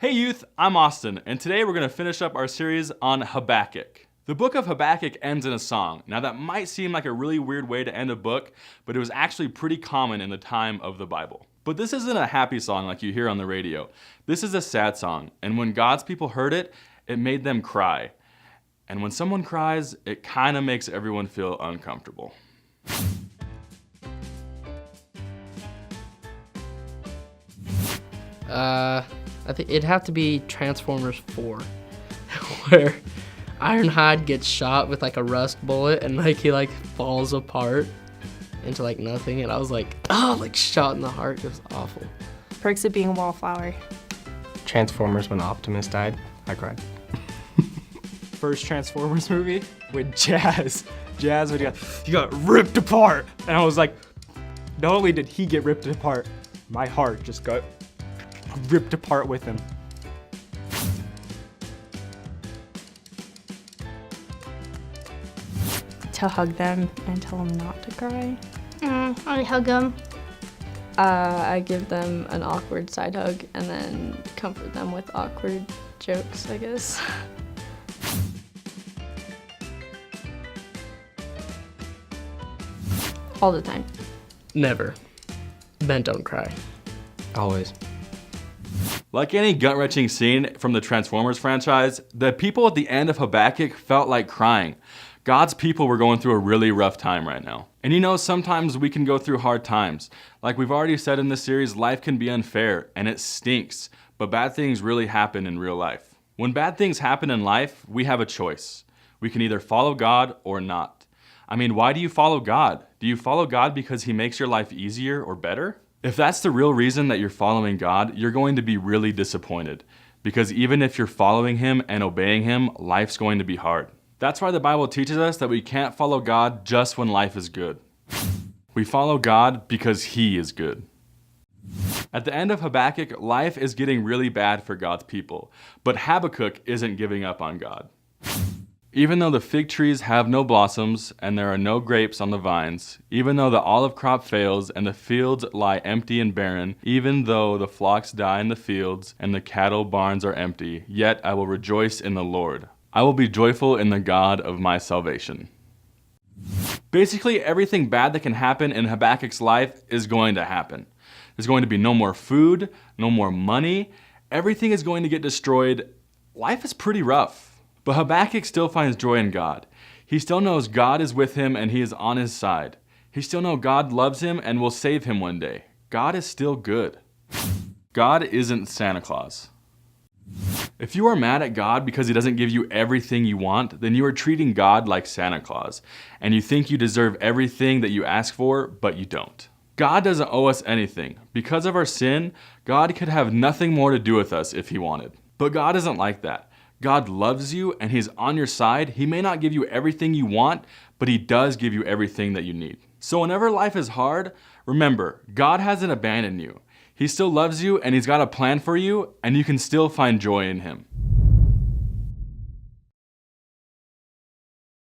Hey youth, I'm Austin, and today we're going to finish up our series on Habakkuk. The book of Habakkuk ends in a song. Now that might seem like a really weird way to end a book, but it was actually pretty common in the time of the Bible. But this isn't a happy song like you hear on the radio. This is a sad song, and when God's people heard it, it made them cry. And when someone cries, it kind of makes everyone feel uncomfortable. I think it'd have to be Transformers 4, where Ironhide gets shot with like a rust bullet and like he like falls apart into like nothing, and I was like, like shot in the heart. It was awful. Perks of being a wallflower. Transformers when Optimus died. I cried. First Transformers movie with Jazz. Jazz, when he got ripped apart. And I was like, not only did he get ripped apart, my heart just got ripped apart with him. To hug them and tell them not to cry. I hug them. I give them an awkward side hug and then comfort them with awkward jokes, I guess. All the time. Never. Men don't cry. Always. Like any gut-wrenching scene from the Transformers franchise, the people at the end of Habakkuk felt like crying. God's people were going through a really rough time right now. And you know, sometimes we can go through hard times. Like we've already said in this series, life can be unfair and it stinks, but bad things really happen in real life. When bad things happen in life, we have a choice. We can either follow God or not. I mean, why do you follow God? Do you follow God because He makes your life easier or better? If that's the real reason that you're following God, you're going to be really disappointed. Because even if you're following Him and obeying Him, life's going to be hard. That's why the Bible teaches us that we can't follow God just when life is good. We follow God because He is good. At the end of Habakkuk, life is getting really bad for God's people, but Habakkuk isn't giving up on God. Even though the fig trees have no blossoms and there are no grapes on the vines, even though the olive crop fails and the fields lie empty and barren, even though the flocks die in the fields and the cattle barns are empty, yet I will rejoice in the Lord. I will be joyful in the God of my salvation. Basically, everything bad that can happen in Habakkuk's life is going to happen. There's going to be no more food, no more money. Everything is going to get destroyed. Life is pretty rough. But Habakkuk still finds joy in God. He still knows God is with him and He is on his side. He still knows God loves him and will save him one day. God is still good. God isn't Santa Claus. If you are mad at God because He doesn't give you everything you want, then you are treating God like Santa Claus, and you think you deserve everything that you ask for, but you don't. God doesn't owe us anything. Because of our sin, God could have nothing more to do with us if He wanted. But God isn't like that. God loves you and He's on your side. He may not give you everything you want, but He does give you everything that you need. So whenever life is hard, remember, God hasn't abandoned you. He still loves you and He's got a plan for you, and you can still find joy in Him.